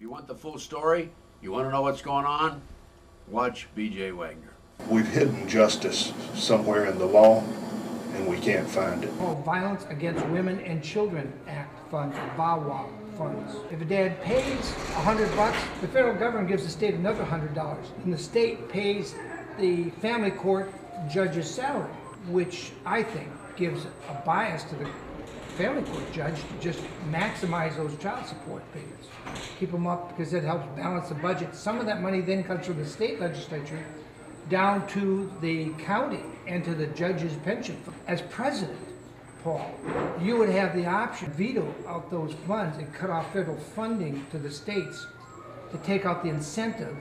You want the full story? You want to know what's going on? Watch B.J. Wagner. We've hidden justice somewhere in the law, and we can't find it. Violence Against Women and Children Act funds, VAWA funds. If a dad pays $100, the federal government gives the state another $100, and the state pays the family court judge's salary, which I think gives a bias to the family court judge to just maximize those child support payments. Keep them up because it helps balance the budget. Some of that money then comes from the state legislature down to the county and to the judge's pension fund. As president, Paul, you would have the option to veto out those funds and cut off federal funding to the states to take out the incentive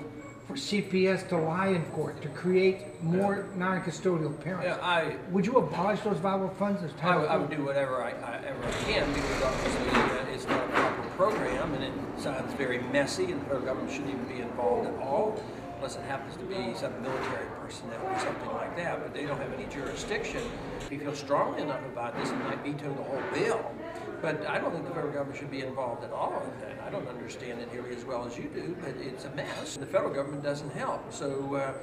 for CPS to lie in court, to create more non-custodial parents. Yeah, would you abolish those VAWA funds as I would do whatever I can, because obviously it's not a proper program, and it sounds very messy, and the federal government shouldn't even be involved at all, unless it happens to be some military personnel or something like that, but they don't have any jurisdiction. If you feel strongly enough about this, it might veto the whole bill. But I don't think the federal government should be involved at all in that. I don't understand it nearly as well as you do, but it's a mess. The federal government doesn't help. So,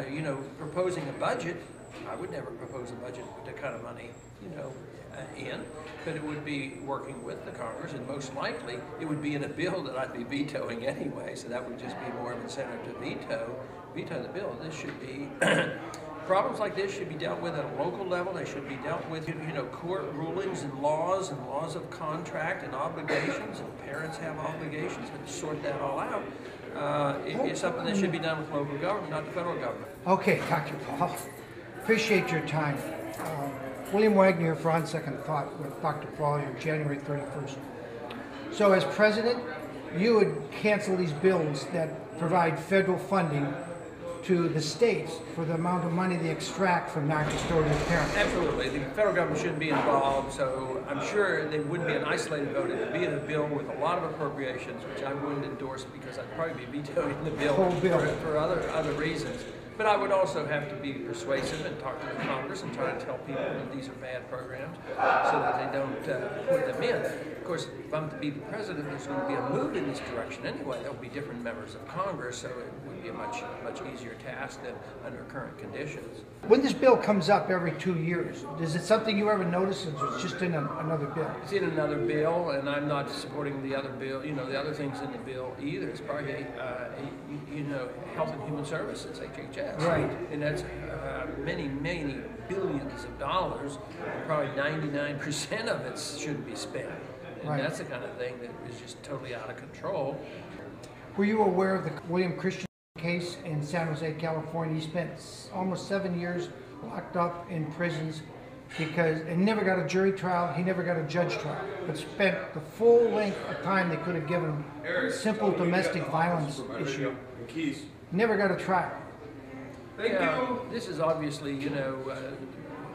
you know, proposing a budget, I would never propose a budget with that kind of money, you know, but it would be working with the Congress, and most likely it would be in a bill that I'd be vetoing anyway, so that would just be more of an incentive to veto the bill. This should be problems like this should be dealt with at a local level. They should be dealt with, you know, court rulings and laws of contract and obligations, and parents have obligations to sort that all out. It's something that should be done with local government, not the federal government. Okay, Dr. Paul, appreciate your time. William Wagner for On Second Thought with Dr. Paul here, January 31st. So as president, you would cancel these bills that provide federal funding to the states for the amount of money they extract from non-custodial parents. Absolutely. The federal government shouldn't be involved, so I'm sure there wouldn't be an isolated vote. It would be in a bill with a lot of appropriations, which I wouldn't endorse because I'd probably be vetoing the bill, for other reasons. But I would also have to be persuasive and talk to the Congress and try to tell people that these are bad programs so that they don't put them in. Of course, if I'm to be the president, there's going to be a move in this direction anyway. There'll be different members of Congress, so it would be a much easier task than under current conditions. When this bill comes up every 2 years, is it something you ever notice, or it's just in another bill? It's in another bill, and I'm not supporting the other bill, you know, the other things in the bill either. It's probably, you know, Health and Human Services, HHS. Right. And that's many billions of dollars, and probably 99% of it shouldn't be spent. And right. That's the kind of thing that is just totally out of control. Were you aware of the William Christian case in San Jose, California? He spent almost 7 years locked up in prisons because he never got a jury trial, he never got a judge trial, but spent the full length of time they could have given him a simple domestic violence issue. Never got a trial. This is obviously, you know,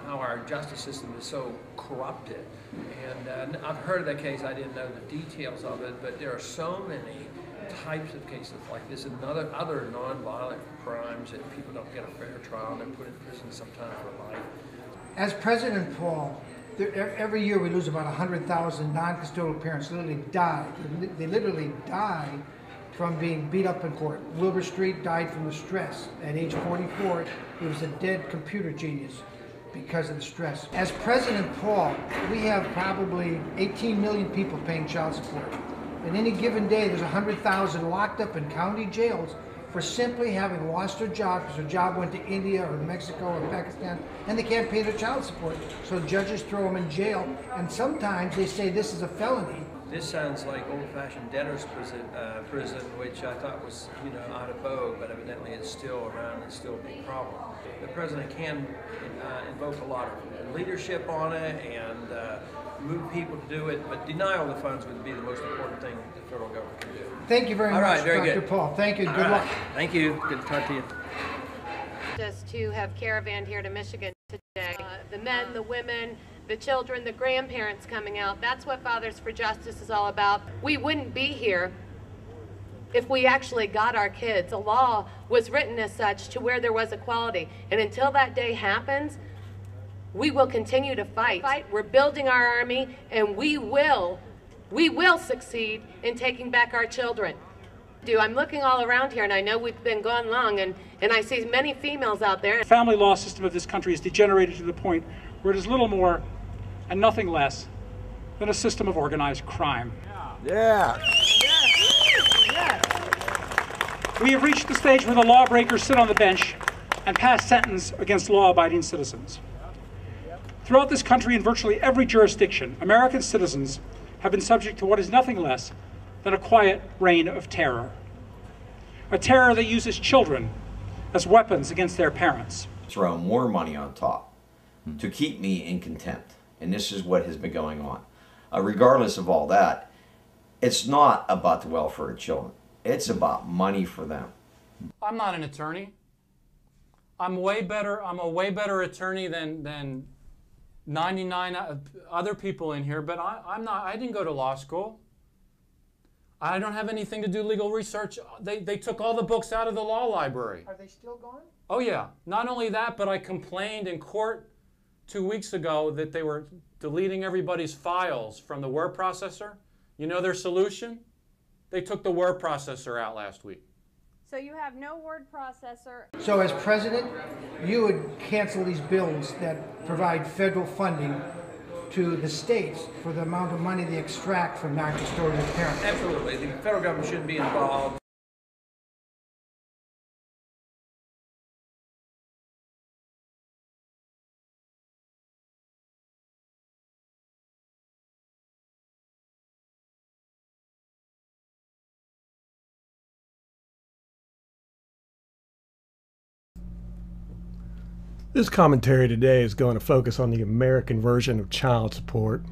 how our justice system is so corrupted. And I've heard of that case. I didn't know the details of it, but there are so many types of cases like this and other non-violent crimes that people don't get a fair trial and they're put in prison sometime for life. As President Paul, every year we lose about 100,000 non-custodial parents literally die. They literally die from being beat up in court. Wilbur Street died from the stress. At age 44, he was a dead computer genius because of the stress. As President Paul, we have probably 18 million people paying child support. And any given day, there's 100,000 locked up in county jails for simply having lost their job because their job went to India or Mexico or Pakistan, and they can't pay their child support. So judges throw them in jail, and sometimes they say this is a felony. This sounds like old-fashioned debtor's prison, which I thought was, you know, out of vogue, but evidently it's still around and still a big problem. The president can invoke a lot of leadership on it and move people to do it, but denial of the funds would be the most important thing the federal government can do. Thank you very much, Dr. Paul. Thank you. Good luck. Thank you. Good to talk to you. Just to have caravanned here to Michigan today. The men, the women, the children, the grandparents coming out. That's what Fathers for Justice is all about. We wouldn't be here if we actually got our kids. A law was written as such to where there was equality. And until that day happens, we will continue to fight. We're building our army, and we will succeed in taking back our children. I'm looking all around here, and I know we've been gone long, and I see many females out there. The family law system of this country is degenerated to the point where it is little more and nothing less than a system of organized crime. Yeah. We have reached the stage where the lawbreakers sit on the bench and pass sentence against law-abiding citizens. Throughout this country, in virtually every jurisdiction, American citizens have been subject to what is nothing less than a quiet reign of terror. A terror that uses children as weapons against their parents. Throw more money on top to keep me in contempt. And this is what has been going on. Regardless of all that, it's not about the welfare of children. It's about money for them. I'm not an attorney. I'm a way better attorney than 99 other people in here, but I didn't go to law school. I don't have anything to do legal research. They took all the books out of the law library. Are they still gone? Oh yeah. Not only that, but I complained in court 2 weeks ago that they were deleting everybody's files from the word processor. You know their solution? They took the word processor out last week. So you have no word processor. So as president, you would cancel these bills that provide federal funding to the states for the amount of money they extract from non-custodial parents. Absolutely. The federal government shouldn't be involved. This commentary today is going to focus on the American version of child support.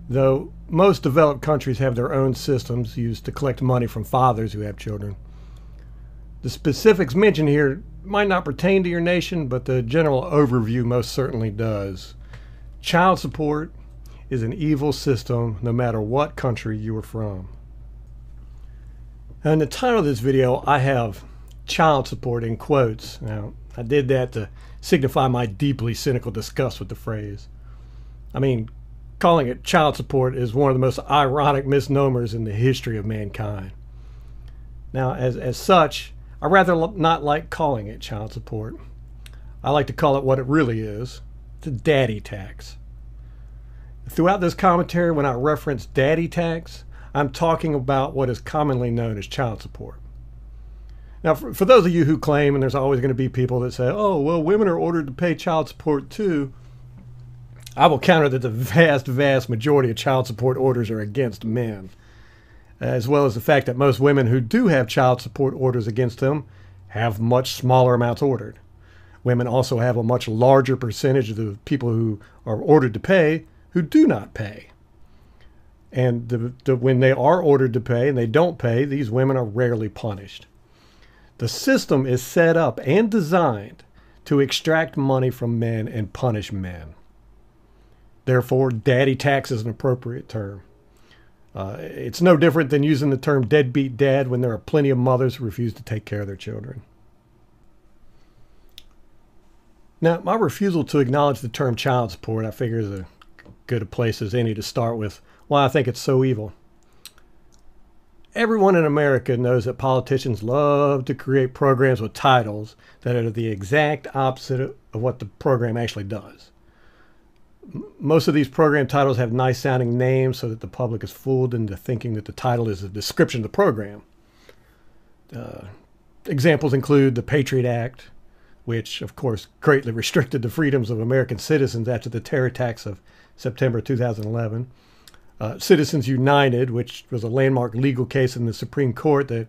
Though most developed countries have their own systems used to collect money from fathers who have children. The specifics mentioned here might not pertain to your nation, but the general overview most certainly does. Child support is an evil system no matter what country you are from. Now, in the title of this video, I have child support in quotes. Now, I did that to signify my deeply cynical disgust with the phrase. I mean, calling it child support is one of the most ironic misnomers in the history of mankind. Now, as such, I rather not like calling it child support. I like to call it what it really is. It's a daddy tax. Throughout this commentary, when I reference daddy tax, I'm talking about what is commonly known as child support. Now, for those of you who claim, and there's always going to be people that say, oh, well, women are ordered to pay child support too, I will counter that the vast, vast majority of child support orders are against men, as well as the fact that most women who do have child support orders against them have much smaller amounts ordered. Women also have a much larger percentage of the people who are ordered to pay who do not pay. And when they are ordered to pay and they don't pay, these women are rarely punished. The system is set up and designed to extract money from men and punish men. Therefore, daddy tax is an appropriate term. It's no different than using the term deadbeat dad when there are plenty of mothers who refuse to take care of their children. Now, my refusal to acknowledge the term child support, I figure, is as good a place as any to start with why I think it's so evil. Everyone in America knows that politicians love to create programs with titles that are the exact opposite of what the program actually does. Most of these program titles have nice sounding names so that the public is fooled into thinking that the title is a description of the program. Examples include the Patriot Act, which of course greatly restricted the freedoms of American citizens after the terror attacks of September 2011. Citizens United, which was a landmark legal case in the Supreme Court that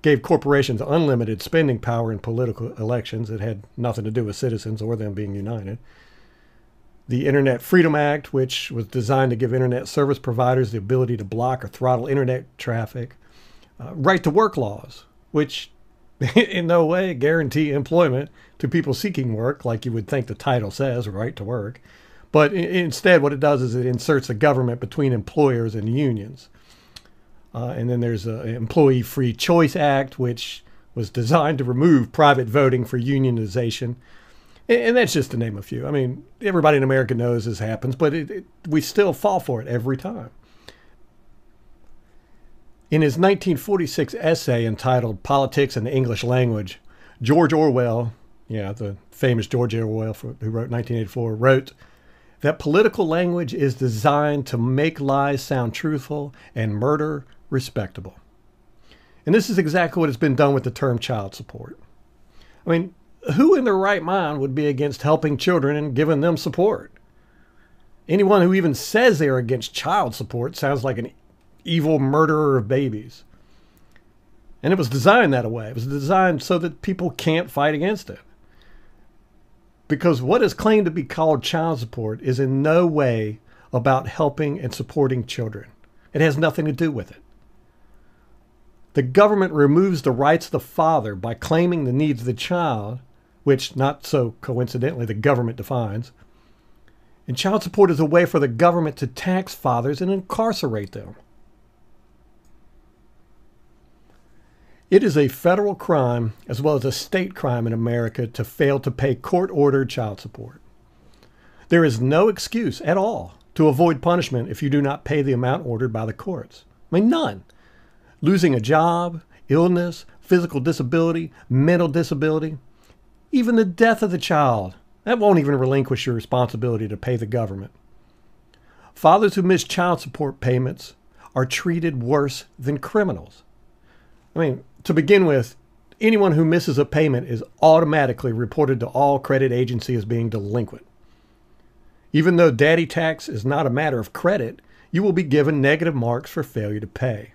gave corporations unlimited spending power in political elections. It had nothing to do with citizens or them being united. The Internet Freedom Act, which was designed to give internet service providers the ability to block or throttle internet traffic. Right to work laws, which in no way guarantee employment to people seeking work, like you would think the title says, right to work. But instead, what it does is it inserts the government between employers and unions. And then there's the Employee Free Choice Act, which was designed to remove private voting for unionization. And that's just to name a few. I mean, everybody in America knows this happens, but we still fall for it every time. In his 1946 essay entitled Politics and the English Language, George Orwell, the famous George Orwell who wrote 1984, wrote that political language is designed to make lies sound truthful and murder respectable. And this is exactly what has been done with the term child support. I mean, who in their right mind would be against helping children and giving them support? Anyone who even says they are against child support sounds like an evil murderer of babies. And it was designed that way. It was designed so that people can't fight against it. Because what is claimed to be called child support is in no way about helping and supporting children. It has nothing to do with it. The government removes the rights of the father by claiming the needs of the child, which, not so coincidentally, the government defines. And child support is a way for the government to tax fathers and incarcerate them. It is a federal crime as well as a state crime in America to fail to pay court-ordered child support. There is no excuse at all to avoid punishment if you do not pay the amount ordered by the courts. I mean, none. Losing a job, illness, physical disability, mental disability, even the death of the child, that won't even relinquish your responsibility to pay the government. Fathers who miss child support payments are treated worse than criminals. I mean, to begin with, anyone who misses a payment is automatically reported to all credit agencies as being delinquent. Even though daddy tax is not a matter of credit, you will be given negative marks for failure to pay.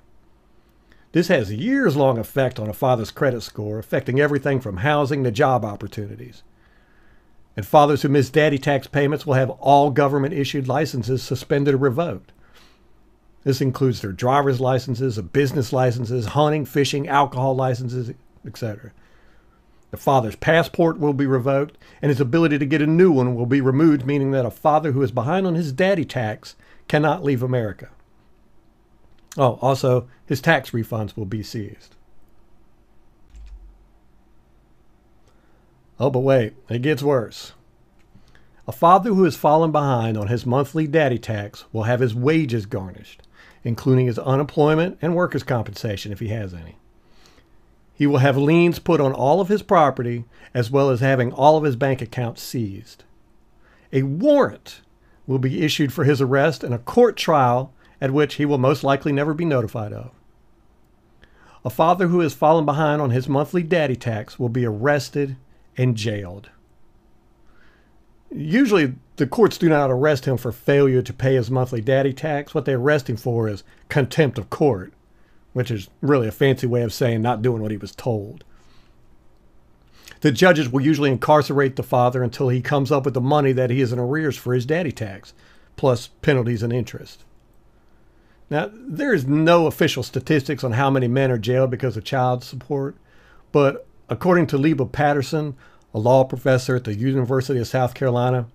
This has a years-long effect on a father's credit score, affecting everything from housing to job opportunities. And fathers who miss daddy tax payments will have all government-issued licenses suspended or revoked. This includes their driver's licenses, business licenses, hunting, fishing, alcohol licenses, etc. The father's passport will be revoked, and his ability to get a new one will be removed, meaning that a father who is behind on his daddy tax cannot leave America. Oh, also, his tax refunds will be seized. Oh, but wait, it gets worse. A father who has fallen behind on his monthly daddy tax will have his wages garnished, including his unemployment and workers' compensation if he has any. He will have liens put on all of his property, as well as having all of his bank accounts seized. A warrant will be issued for his arrest and a court trial at which he will most likely never be notified of. A father who has fallen behind on his monthly daddy tax will be arrested and jailed. Usually, the courts do not arrest him for failure to pay his monthly daddy tax. What they arrest him for is contempt of court, which is really a fancy way of saying not doing what he was told. The judges will usually incarcerate the father until he comes up with the money that he is in arrears for his daddy tax, plus penalties and interest. Now, there is no official statistics on how many men are jailed because of child support, but according to Leba Patterson, a law professor at the University of South Carolina,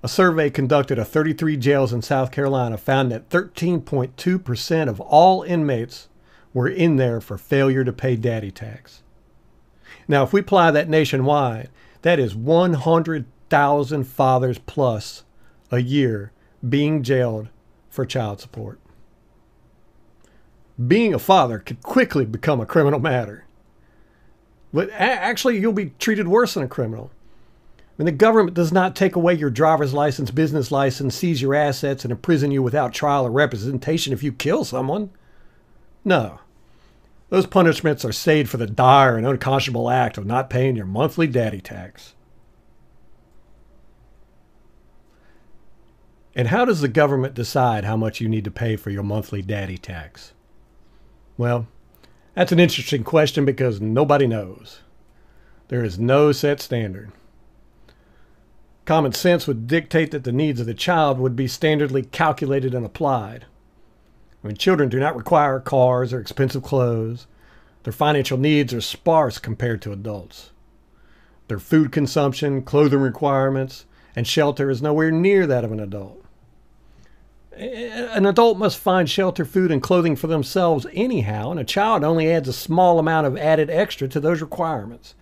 a survey conducted of 33 jails in South Carolina found that 13.2% of all inmates were in there for failure to pay daddy tax. Now, if we apply that nationwide, that is 100,000 fathers plus a year being jailed for child support. Being a father could quickly become a criminal matter. But actually, you'll be treated worse than a criminal. I mean, the government does not take away your driver's license, business license, seize your assets, and imprison you without trial or representation if you kill someone. No. Those punishments are saved for the dire and unconscionable act of not paying your monthly daddy tax. And how does the government decide how much you need to pay for your monthly daddy tax? Well, that's an interesting question because nobody knows. There is no set standard. Common sense would dictate that the needs of the child would be standardly calculated and applied. I mean, children do not require cars or expensive clothes. Their financial needs are sparse compared to adults. Their food consumption, clothing requirements, and shelter is nowhere near that of an adult. An adult must find shelter, food, and clothing for themselves anyhow, and a child only adds a small amount of added extra to those requirements.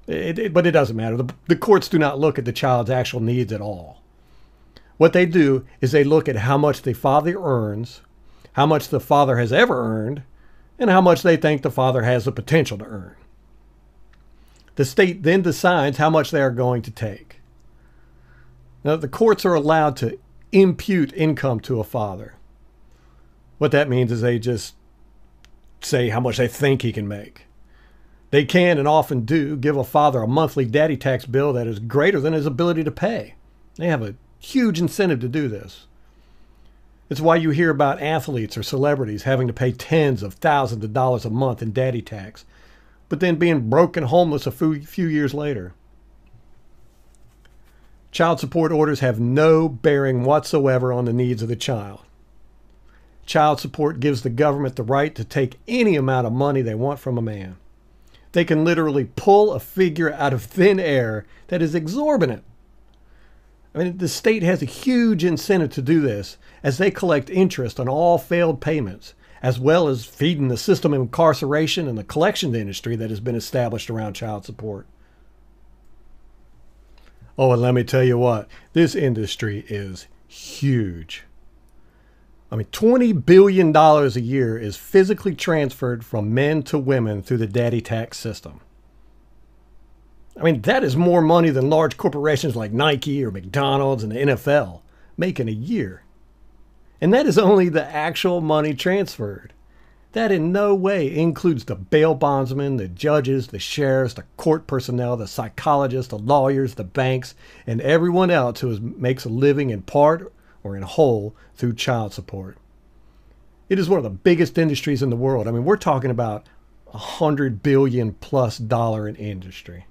But it doesn't matter. The courts do not look at the child's actual needs at all. What they do is they look at how much the father earns how much the father has ever earned, and how much they think the father has the potential to earn. The state then decides how much they are going to take. Now, the courts are allowed to impute income to a father. What that means is they just say how much they think he can make. They can and often do give a father a monthly daddy tax bill that is greater than his ability to pay. They have a huge incentive to do this. It's why you hear about athletes or celebrities having to pay tens of thousands of dollars a month in daddy tax, but then being broke and homeless a few years later. Child support orders have no bearing whatsoever on the needs of the child. Child support gives the government the right to take any amount of money they want from a man. They can literally pull a figure out of thin air that is exorbitant. I mean, the state has a huge incentive to do this as they collect interest on all failed payments, as well as feeding the system of incarceration and the collection industry that has been established around child support. Oh, and let me tell you what, this industry is huge. I mean, $20 billion a year is physically transferred from men to women through the daddy tax system. I mean, that is more money than large corporations like Nike or McDonald's and the NFL make in a year. And that is only the actual money transferred. That in no way includes the bail bondsmen, the judges, the sheriffs, the court personnel, the psychologists, the lawyers, the banks, and everyone else who makes a living in part or in whole through child support. It is one of the biggest industries in the world. I mean, we're talking about $100 billion plus in industry.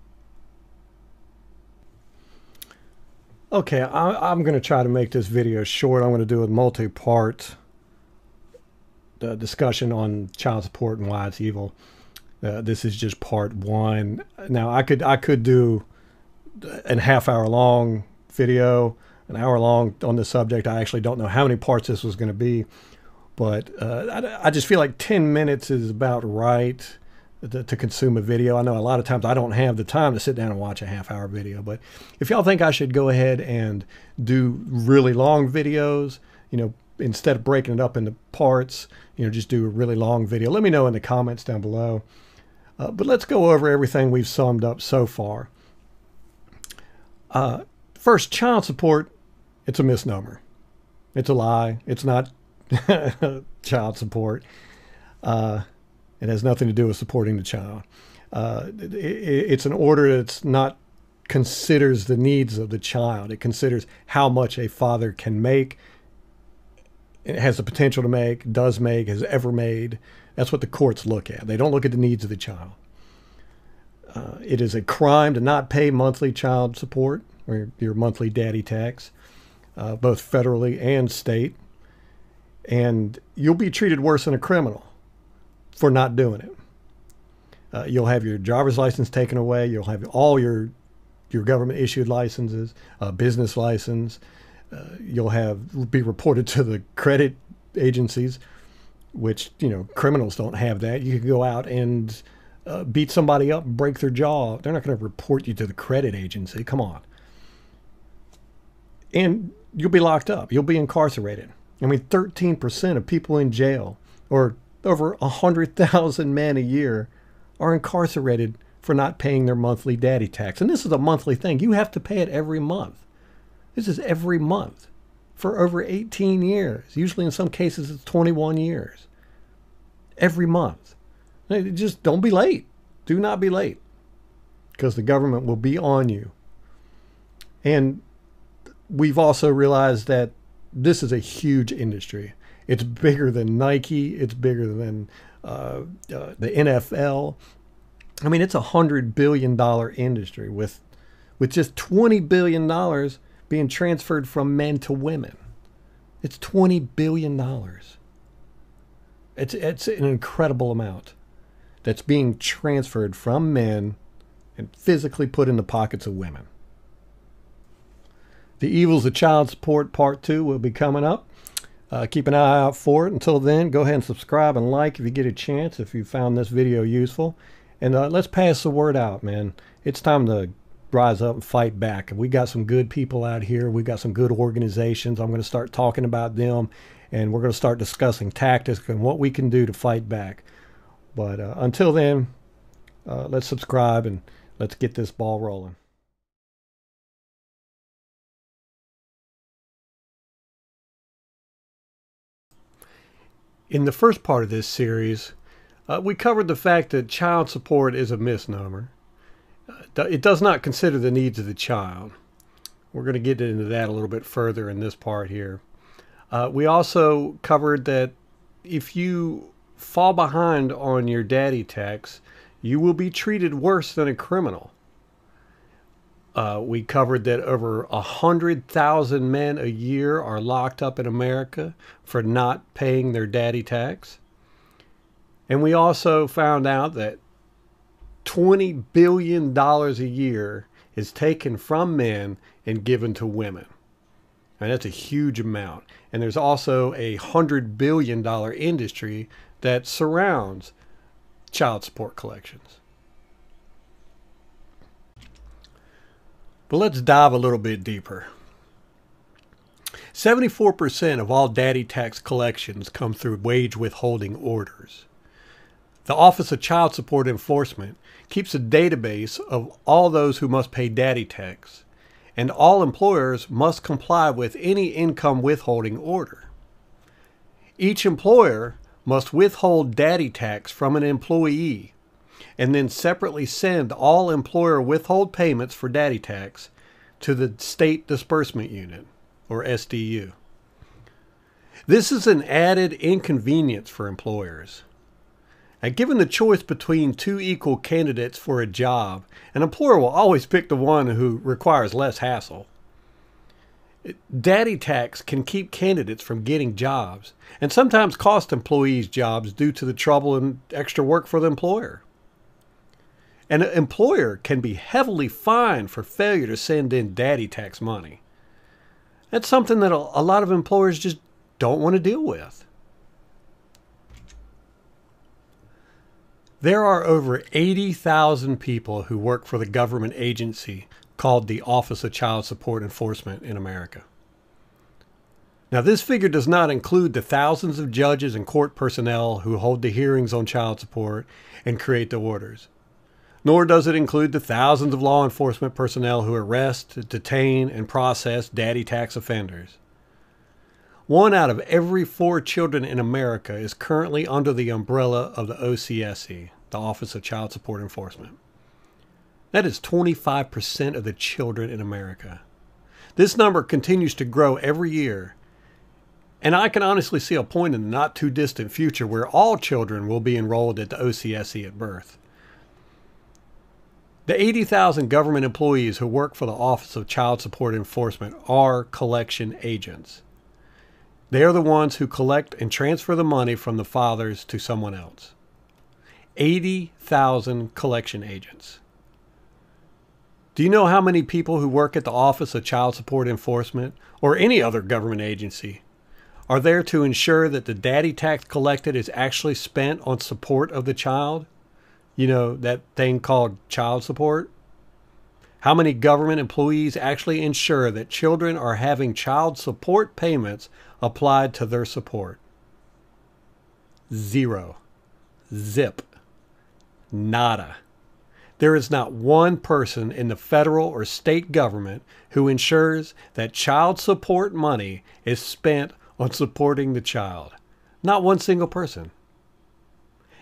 Okay, I'm going to try to make this video short. I'm going to do a multi-part discussion on child support and why it's evil. This is just part one. Now, I could do a half-hour long video, an hour long on this subject. I actually don't know how many parts this was going to be, but I just feel like 10 minutes is about right to consume a video. I know a lot of times I don't have the time to sit down and watch a half-hour video, but if y'all think I should go ahead and do really long videos, you know, instead of breaking it up into parts, you know, just do a really long video, let me know in the comments down below. But let's go over everything we've summed up so far. First, child support, it's a misnomer. It's a lie. It's not child support. It has nothing to do with supporting the child. It's an order that's not considers the needs of the child. It considers how much a father can make, it has the potential to make, does make, has ever made. That's what the courts look at. They don't look at the needs of the child. It is a crime to not pay monthly child support or your monthly daddy tax, both federally and state. And you'll be treated worse than a criminal for not doing it. You'll have your driver's license taken away. You'll have all your government issued licenses, business license. You'll be reported to the credit agencies, which, you know, criminals don't have that. You could go out and beat somebody up and break their jaw. They're not going to report you to the credit agency. Come on. And you'll be locked up. You'll be incarcerated. I mean, 13% of people in jail, or over 100,000 men a year, are incarcerated for not paying their monthly daddy tax. And this is a monthly thing. You have to pay it every month. This is every month for over 18 years. Usually in some cases it's 21 years. Every month. Just don't be late. Do not be late, because the government will be on you. And we've also realized that this is a huge industry. It's bigger than Nike. It's bigger than the NFL. I mean, it's $100 billion industry with just $20 billion being transferred from men to women. It's $20 billion. It's an incredible amount that's being transferred from men and physically put in the pockets of women. The Evils of Child Support Part 2 will be coming up. Keep an eye out for it. Until then, go ahead and subscribe and like if you get a chance, if you found this video useful. And let's pass the word out, man. It's time to rise up and fight back. We got some good people out here. We got some good organizations. I'm going to start talking about them and we're going to start discussing tactics and what we can do to fight back. But until then, let's subscribe and let's get this ball rolling. In the first part of this series, we covered the fact that child support is a misnomer. It does not consider the needs of the child. We're going to get into that a little bit further in this part here. We also covered that if you fall behind on your daddy tax, you will be treated worse than a criminal. We covered that over 100,000 men a year are locked up in America for not paying their daddy tax. And we also found out that $20 billion a year is taken from men and given to women. And that's a huge amount. And there's also a $100 billion industry that surrounds child support collections. But let's dive a little bit deeper. 74% of all daddy tax collections come through wage withholding orders. The Office of Child Support Enforcement keeps a database of all those who must pay daddy tax, and all employers must comply with any income withholding order. Each employer must withhold daddy tax from an employee and then separately send all employer withhold payments for daddy tax to the State Disbursement Unit, or SDU. This is an added inconvenience for employers. And given the choice between two equal candidates for a job, an employer will always pick the one who requires less hassle. Daddy tax can keep candidates from getting jobs, and sometimes cost employees jobs due to the trouble and extra work for the employer. An employer can be heavily fined for failure to send in daddy tax money. That's something that a lot of employers just don't want to deal with. There are over 80,000 people who work for the government agency called the Office of Child Support Enforcement in America. Now, this figure does not include the thousands of judges and court personnel who hold the hearings on child support and create the orders. Nor does it include the thousands of law enforcement personnel who arrest, detain, and process daddy tax offenders. 1 out of every 4 children in America is currently under the umbrella of the OCSE, the Office of Child Support Enforcement. That is 25% of the children in America. This number continues to grow every year, and I can honestly see a point in the not too distant future where all children will be enrolled at the OCSE at birth. The 80,000 government employees who work for the Office of Child Support Enforcement are collection agents. They are the ones who collect and transfer the money from the fathers to someone else. 80,000 collection agents. Do you know how many people who work at the Office of Child Support Enforcement or any other government agency are there to ensure that the daddy tax collected is actually spent on support of the child? You know, that thing called child support? How many government employees actually ensure that children are having child support payments applied to their support? 0. Zip. Nada. There is not one person in the federal or state government who ensures that child support money is spent on supporting the child. Not one single person.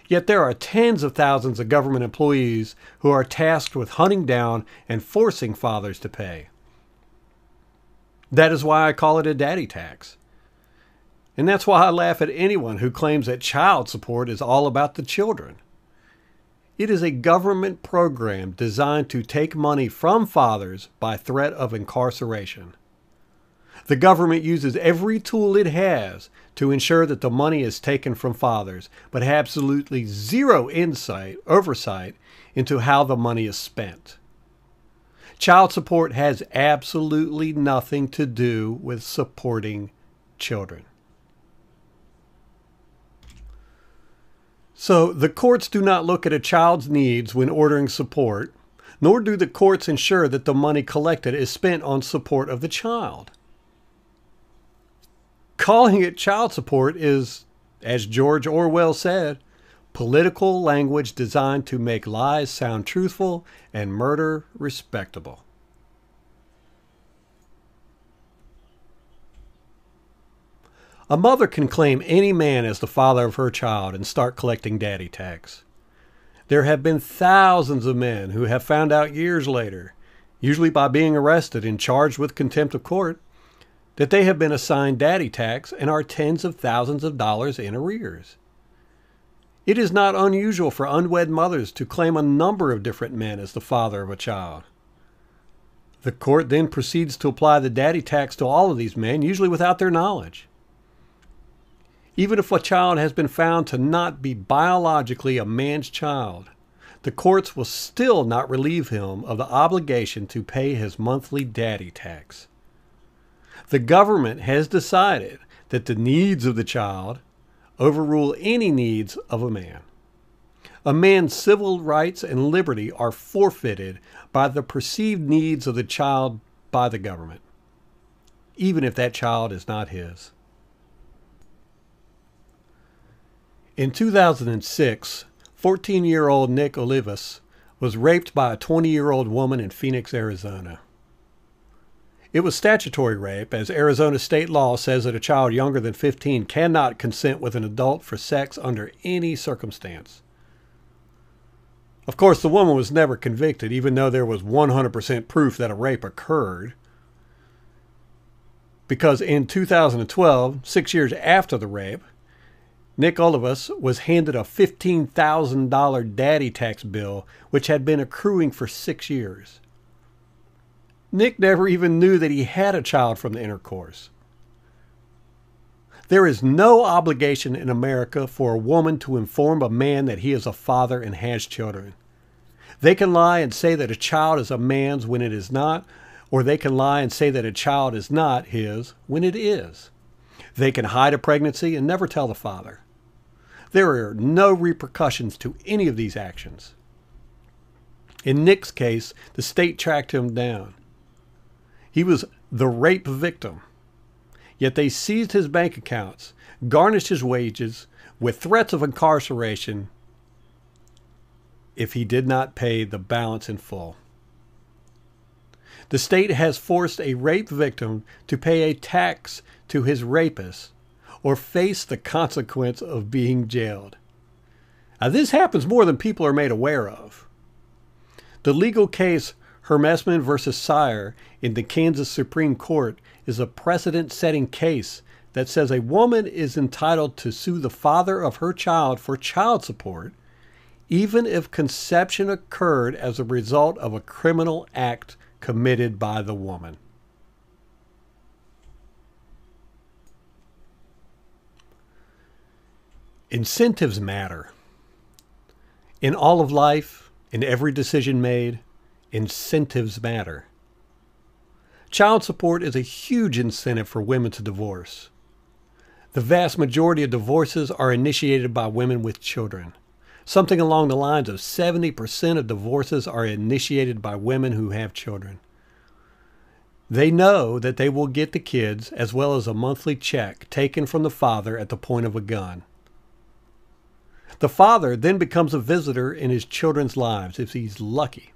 Yet there are tens of thousands of government employees who are tasked with hunting down and forcing fathers to pay. That is why I call it a daddy tax. And that's why I laugh at anyone who claims that child support is all about the children. It is a government program designed to take money from fathers by threat of incarceration. The government uses every tool it has to ensure that the money is taken from fathers, but absolutely zero oversight into how the money is spent. Child support has absolutely nothing to do with supporting children. So the courts do not look at a child's needs when ordering support, nor do the courts ensure that the money collected is spent on support of the child. calling it child support is, as George Orwell said, political language designed to make lies sound truthful and murder respectable. A mother can claim any man as the father of her child and start collecting daddy tax. There have been thousands of men who have found out years later, usually by being arrested and charged with contempt of court, that they have been assigned daddy tax and are tens of thousands of dollars in arrears. It is not unusual for unwed mothers to claim a number of different men as the father of a child. The court then proceeds to apply the daddy tax to all of these men, usually without their knowledge. Even if a child has been found to not be biologically a man's child, the courts will still not relieve him of the obligation to pay his monthly daddy tax. The government has decided that the needs of the child overrule any needs of a man. A man's civil rights and liberty are forfeited by the perceived needs of the child by the government, even if that child is not his. In 2006, 14-year-old Nick Olivas was raped by a 20-year-old woman in Phoenix, Arizona. It was statutory rape, as Arizona state law says that a child younger than 15 cannot consent with an adult for sex under any circumstance. Of course, the woman was never convicted, even though there was 100% proof that a rape occurred, because in 2012, 6 years after the rape, Nick Olivas was handed a $15,000 daddy tax bill, which had been accruing for 6 years. Nick never even knew that he had a child from the intercourse. There is no obligation in America for a woman to inform a man that he is a father and has children. They can lie and say that a child is a man's when it is not, or they can lie and say that a child is not his when it is. They can hide a pregnancy and never tell the father. There are no repercussions to any of these actions. In Nick's case, the state tracked him down. He was the rape victim, yet they seized his bank accounts, garnished his wages with threats of incarceration if he did not pay the balance in full. The state has forced a rape victim to pay a tax to his rapist or face the consequence of being jailed. Now, this happens more than people are made aware of. The legal case Hermesman versus Sire in the Kansas Supreme Court is a precedent-setting case that says a woman is entitled to sue the father of her child for child support, even if conception occurred as a result of a criminal act committed by the woman. Incentives matter. In all of life, in every decision made, incentives matter. Child support is a huge incentive for women to divorce. The vast majority of divorces are initiated by women with children. Something along the lines of 70% of divorces are initiated by women who have children. They know that they will get the kids as well as a monthly check taken from the father at the point of a gun. The father then becomes a visitor in his children's lives if he's lucky.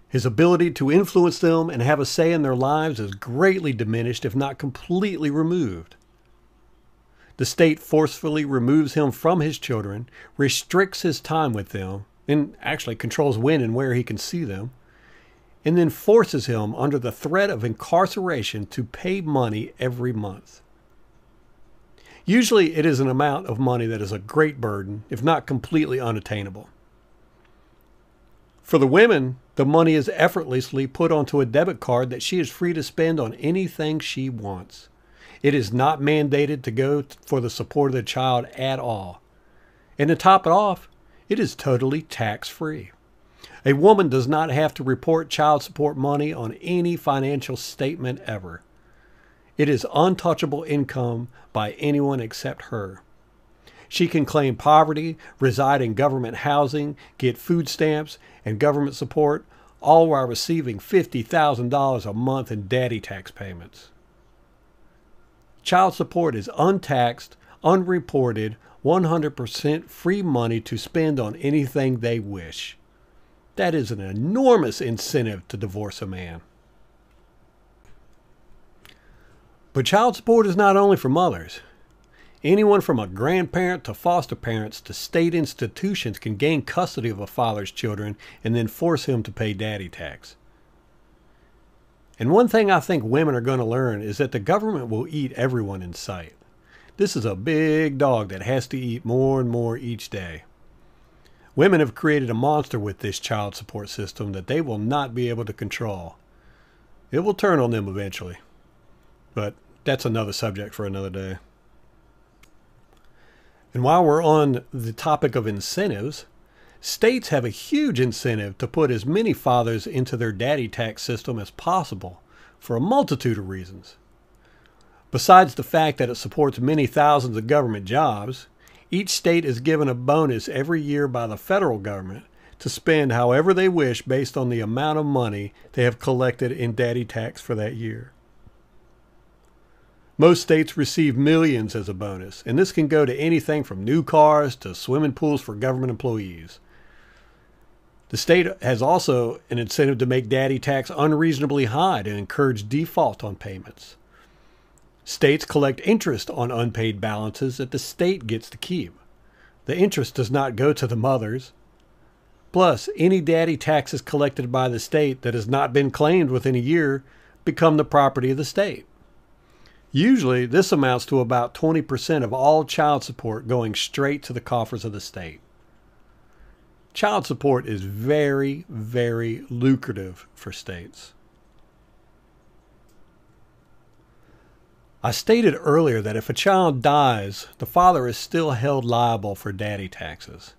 His ability to influence them and have a say in their lives is greatly diminished, if not completely removed. The state forcefully removes him from his children, restricts his time with them, and actually controls when and where he can see them, and then forces him under the threat of incarceration to pay money every month. Usually it is an amount of money that is a great burden, if not completely unattainable. For the women, the money is effortlessly put onto a debit card that she is free to spend on anything she wants. It is not mandated to go for the support of the child at all. And to top it off, it is totally tax-free. A woman does not have to report child support money on any financial statement ever. It is untouchable income by anyone except her. She can claim poverty, reside in government housing, get food stamps and government support, all while receiving $50,000 a month in daddy tax payments. Child support is untaxed, unreported, 100% free money to spend on anything they wish. That is an enormous incentive to divorce a man. But child support is not only for mothers. Anyone from a grandparent to foster parents to state institutions can gain custody of a father's children and then force him to pay daddy tax. And one thing I think women are going to learn is that the government will eat everyone in sight. This is a big dog that has to eat more and more each day. Women have created a monster with this child support system that they will not be able to control. It will turn on them eventually. But that's another subject for another day. And while we're on the topic of incentives, states have a huge incentive to put as many fathers into their daddy tax system as possible for a multitude of reasons. Besides the fact that it supports many thousands of government jobs, each state is given a bonus every year by the federal government to spend however they wish based on the amount of money they have collected in daddy tax for that year. Most states receive millions as a bonus, and this can go to anything from new cars to swimming pools for government employees. The state has also an incentive to make daddy tax unreasonably high to encourage default on payments. States collect interest on unpaid balances that the state gets to keep. The interest does not go to the mothers. Plus, any daddy taxes collected by the state that has not been claimed within a year become the property of the state. Usually, this amounts to about 20% of all child support going straight to the coffers of the state. Child support is very, very lucrative for states. I stated earlier that if a child dies, the father is still held liable for daddy taxes.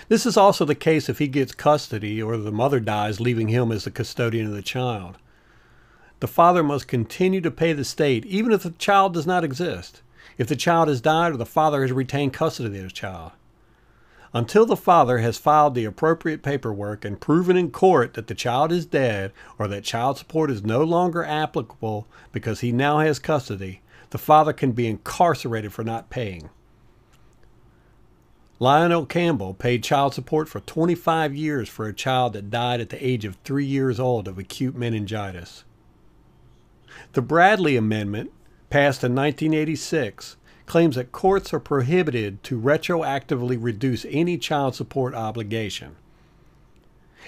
This is also the case if he gets custody or the mother dies, leaving him as the custodian of the child. The father must continue to pay the state even if the child does not exist, if the child has died or the father has retained custody of the child. Until the father has filed the appropriate paperwork and proven in court that the child is dead or that child support is no longer applicable because he now has custody, the father can be incarcerated for not paying. Lionel Campbell paid child support for 25 years for a child that died at the age of 3 years old of acute meningitis. The Bradley Amendment, passed in 1986, claims that courts are prohibited to retroactively reduce any child support obligation.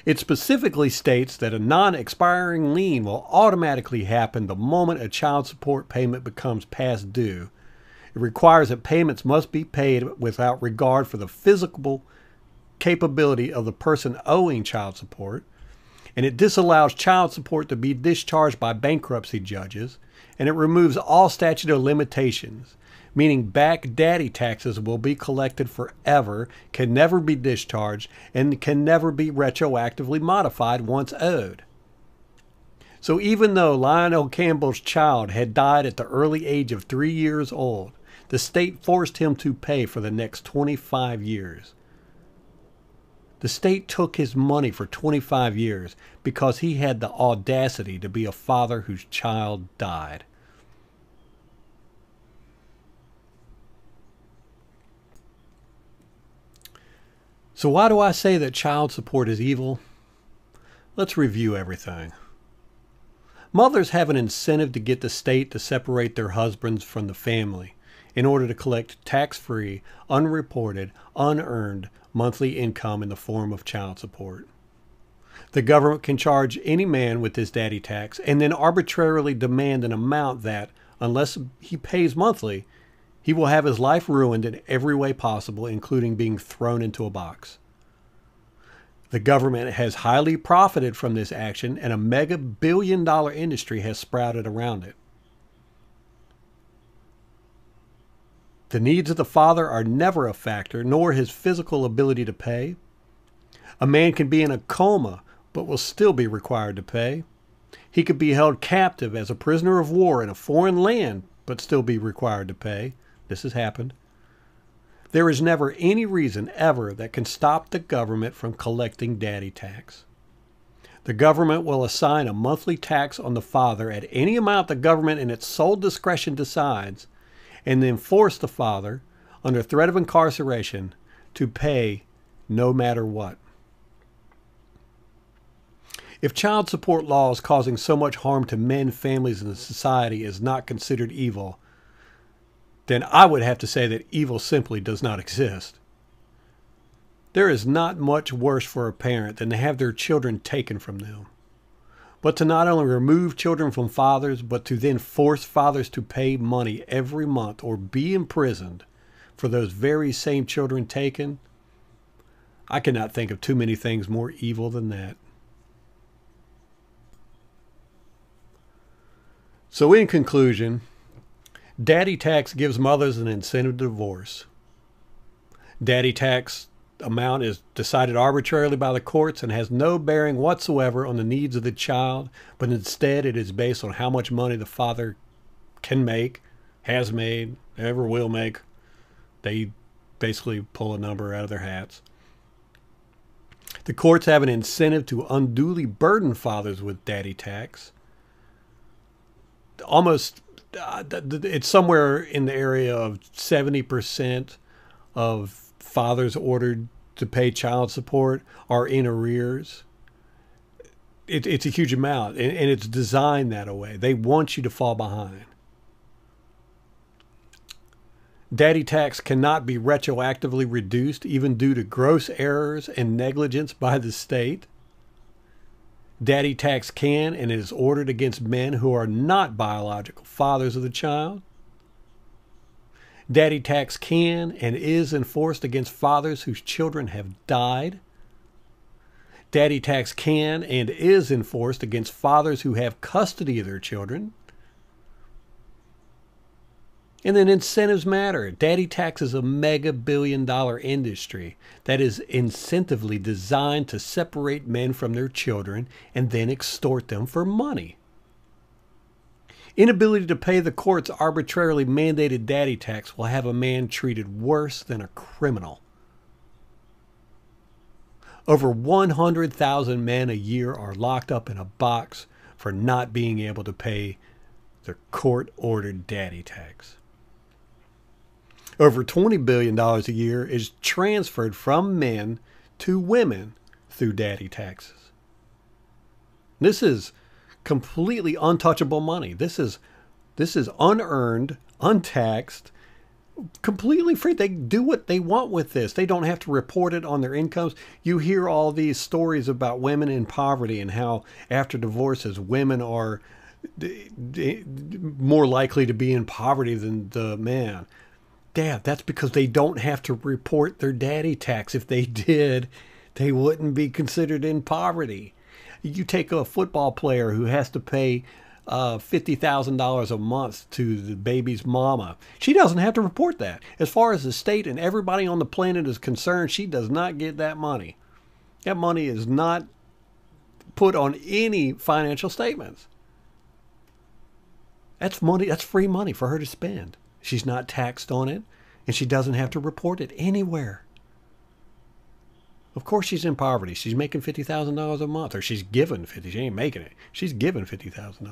It specifically states that a non-expiring lien will automatically happen the moment a child support payment becomes past due. It requires that payments must be paid without regard for the physical capability of the person owing child support, and it disallows child support to be discharged by bankruptcy judges, and it removes all statute of limitations, meaning back daddy taxes will be collected forever, can never be discharged, and can never be retroactively modified once owed. So even though Lionel Campbell's child had died at the early age of 3 years old, the state forced him to pay for the next 25 years. The state took his money for 25 years because he had the audacity to be a father whose child died. So why do I say that child support is evil? Let's review everything. Mothers have an incentive to get the state to separate their husbands from the family in order to collect tax-free, unreported, unearned monthly income in the form of child support. The government can charge any man with this daddy tax and then arbitrarily demand an amount that, unless he pays monthly, he will have his life ruined in every way possible, including being thrown into a box. The government has highly profited from this action, and a mega billion-dollar industry has sprouted around it. The needs of the father are never a factor, nor his physical ability to pay. A man can be in a coma, but will still be required to pay. He could be held captive as a prisoner of war in a foreign land, but still be required to pay. This has happened. There is never any reason ever that can stop the government from collecting daddy tax. The government will assign a monthly tax on the father at any amount the government in its sole discretion decides, and then force the father, under threat of incarceration, to pay no matter what. If child support laws causing so much harm to men, families, and society is not considered evil, then I would have to say that evil simply does not exist. There is not much worse for a parent than to have their children taken from them. But to not only remove children from fathers, but to then force fathers to pay money every month or be imprisoned for those very same children taken, I cannot think of too many things more evil than that. So in conclusion, daddy tax gives mothers an incentive to divorce. Daddy tax amount is decided arbitrarily by the courts and has no bearing whatsoever on the needs of the child, but instead it is based on how much money the father can make, has made, ever will make. They basically pull a number out of their hats. The courts have an incentive to unduly burden fathers with daddy tax. Almost, it's somewhere in the area of 70% of fathers ordered to pay child support are in arrears. It's a huge amount, and it's designed that way. They want you to fall behind. Daddy tax cannot be retroactively reduced, even due to gross errors and negligence by the state. Daddy tax can and is ordered against men who are not biological fathers of the child. Daddy tax can and is enforced against fathers whose children have died. Daddy tax can and is enforced against fathers who have custody of their children. And then incentives matter. Daddy tax is a mega billion-dollar industry that is incentively designed to separate men from their children and then extort them for money. Inability to pay the court's arbitrarily mandated daddy tax will have a man treated worse than a criminal. Over 100,000 men a year are locked up in a box for not being able to pay their court-ordered daddy tax. Over $20 billion a year is transferred from men to women through daddy taxes. This is completely untouchable money. This is unearned, untaxed, completely free. They do what they want with this. They don't have to report it on their incomes. You hear all these stories about women in poverty and how after divorces, women are more likely to be in poverty than the man. Dad, that's because they don't have to report their daddy tax. If they did, they wouldn't be considered in poverty. You take a football player who has to pay $50,000 a month to the baby's mama. She doesn't have to report that. As far as the state and everybody on the planet is concerned, she does not get that money. That money is not put on any financial statements. That's money. That's free money for her to spend. She's not taxed on it, and she doesn't have to report it anywhere. Of course she's in poverty. She's making $50,000 a month, or she's given 50. She ain't making it. She's given $50,000 a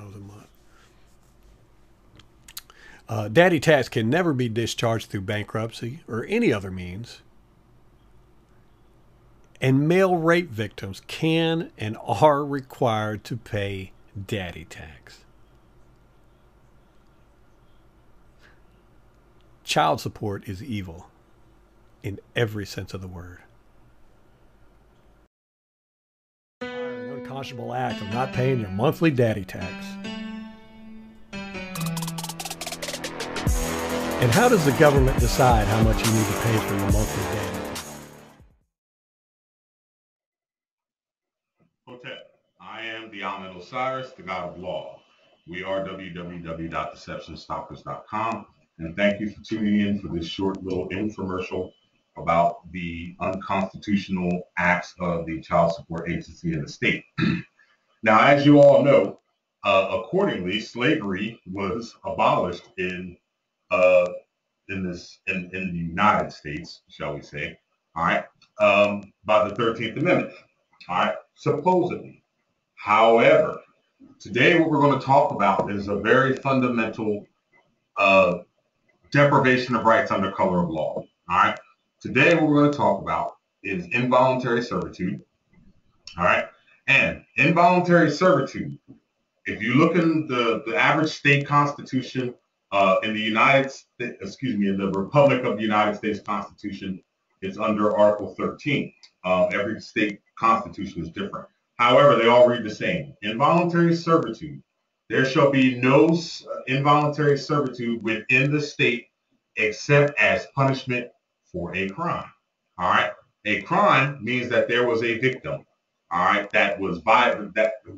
month. Daddy tax can never be discharged through bankruptcy or any other means. And male rape victims can and are required to pay daddy tax. Child support is evil in every sense of the word. An unconscionable act of not paying your monthly daddy tax. And how does the government decide how much you need to pay for your monthly daddy tax? Hotep, I am the Ahmed Osiris, the God of Law. We are www.deceptionstalkers.com. And thank you for tuning in for this short little infomercial about the unconstitutional acts of the child support agency in the state. Now, as you all know, accordingly, slavery was abolished in the United States, shall we say, all right, by the 13th Amendment, all right, supposedly. However, today what we're going to talk about is a very fundamental deprivation of rights under color of law. All right. Today, what we're going to talk about is involuntary servitude. All right. And involuntary servitude, if you look in the average state constitution in the United States, in the Republic of the United States Constitution, it's under Article 13. Every state constitution is different. However, they all read the same. Involuntary servitude. There shall be no involuntary servitude within the state except as punishment for a crime. All right. A crime means that there was a victim. All right, that was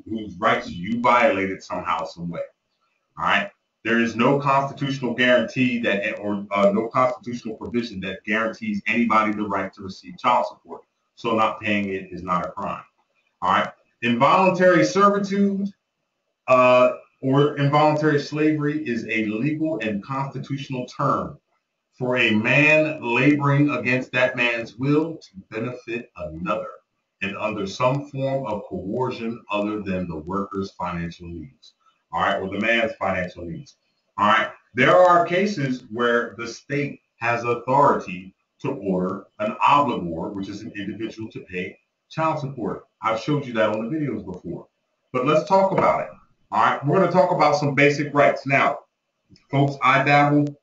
whose rights you violated somehow, some way. All right, there is no constitutional guarantee that, or no constitutional provision that guarantees anybody the right to receive child support. So not paying it is not a crime. All right, involuntary servitude or involuntary slavery is a legal and constitutional term for a man laboring against that man's will to benefit another, and under some form of coercion other than the worker's financial needs, all right, or the man's financial needs. All right, there are cases where the state has authority to order an obligor, which is an individual, to pay child support. I've showed you that on the videos before, but let's talk about it. All right, we're going to talk about some basic rights. Now, folks, I dabble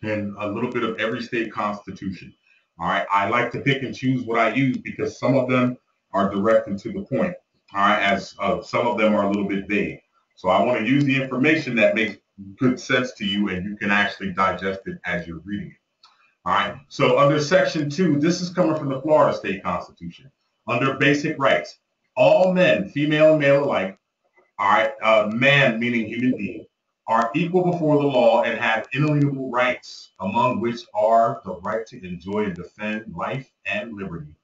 in a little bit of every state constitution. All right, I like to pick and choose what I use because some of them are direct and to the point, all right, as some of them are a little bit vague. So I want to use the information that makes good sense to you and you can actually digest it as you're reading it. All right, so under Section 2, this is coming from the Florida State Constitution. Under basic rights, all men, female and male alike, all right, man meaning human being, are equal before the law and have inalienable rights, among which are the right to enjoy and defend life and liberty,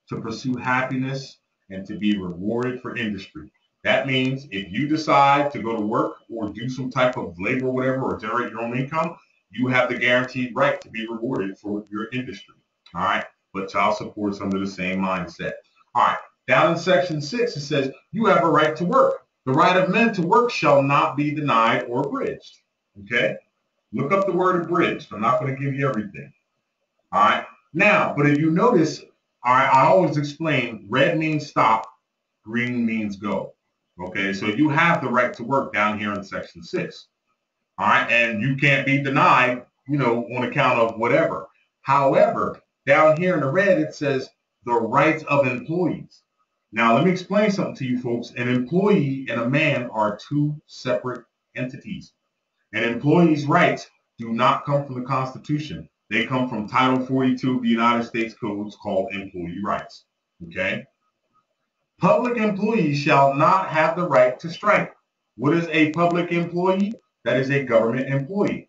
to pursue happiness, and to be rewarded for industry. That means if you decide to go to work or do some type of labor or whatever, or generate your own income, you have the guaranteed right to be rewarded for your industry. All right. But child support is under the same mindset. All right. Down in Section 6, it says you have a right to work. The right of men to work shall not be denied or abridged. Okay. Look up the word abridged. I'm not going to give you everything. All right. Now, but if you notice, I always explain red means stop, green means go. Okay, so you have the right to work down here in Section 6. All right, and you can't be denied, on account of whatever. However, down here in the red, it says the rights of employees. Now, let me explain something to you folks. An employee and a man are two separate entities. An employee's rights do not come from the Constitution. They come from Title 42 of the United States Codes called Employee Rights. Okay? Public employees shall not have the right to strike. What is a public employee? That is a government employee.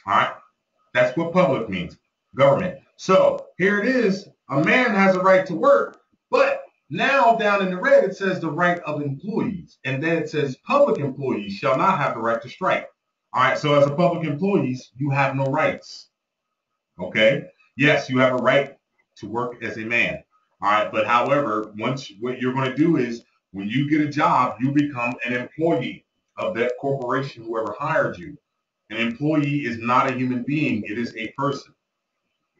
All right? That's what public means, government. So here it is. A man has a right to work, but now down in the red, it says the right of employees. And then it says public employees shall not have the right to strike. All right, so as a public employees, you have no rights. Okay? Yes, you have a right to work as a man. All right, but however, what you're going to do is when you get a job, you become an employee of that corporation, whoever hired you. An employee is not a human being. It is a person.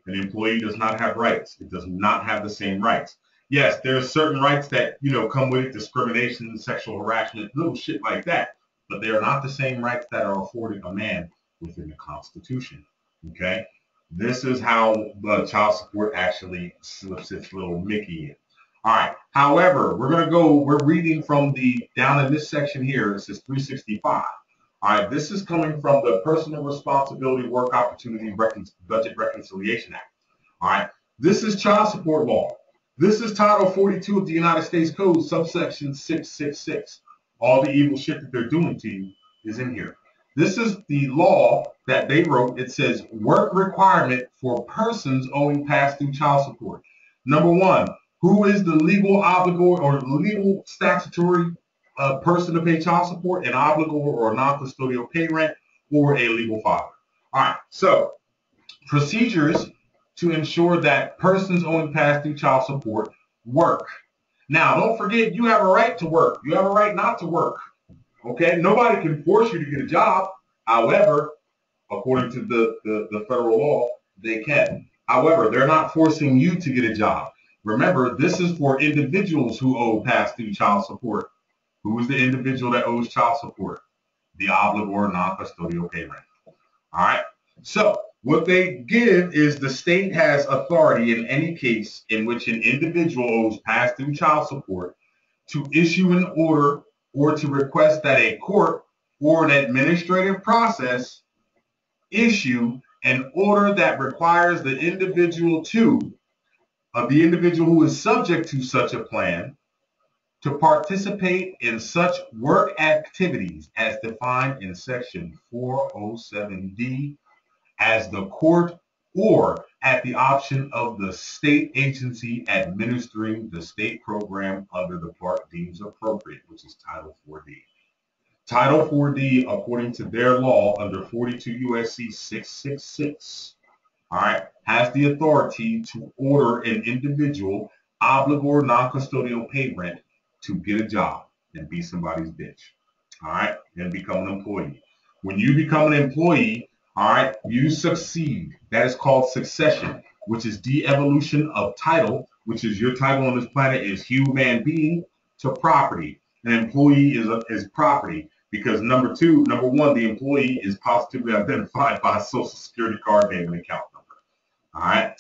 An employee does not have rights. It does not have the same rights. Yes, there are certain rights that, come with it, discrimination, sexual harassment, little shit like that. But they are not the same rights that are afforded a man within the Constitution. Okay? This is how the child support actually slips its little Mickey in. All right. However, we're reading from down in this section here, it says 365. All right. This is coming from the Personal Responsibility Work Opportunity Budget Reconciliation Act. All right. This is child support law. This is Title 42 of the United States Code, subsection 666. All the evil shit that they're doing to you is in here. This is the law that they wrote. It says work requirement for persons owing past due child support. Number one, who is the legal obligor or legal statutory person to pay child support? An obligor or a non-custodial pay rent, or a legal father. All right, so procedures to ensure that persons owing past due child support work. Now, don't forget, you have a right to work. You have a right not to work. Okay, nobody can force you to get a job. However, according to the federal law, they can. However, they're not forcing you to get a job. Remember, this is for individuals who owe past due child support. Who is the individual that owes child support? The obligor non-custodial parent. All right. So what they give is the state has authority in any case in which an individual owes past due child support to issue an order or to request that a court or an administrative process issue an order that requires the individual who is subject to such a plan to participate in such work activities as defined in section 407D as the court or at the option of the state agency administering the state program under the part deems appropriate, which is Title 4D. Title 4D, according to their law under 42 U.S.C. 666, all right, has the authority to order an individual, obligor non-custodial pay rent, to get a job and be somebody's bitch, all right, and become an employee. When you become an employee, all right, you succeed. That is called succession, which is de-evolution of title, which is your title on this planet is human being to property. An employee is property because number one, the employee is positively identified by a social security card name and account number. All right.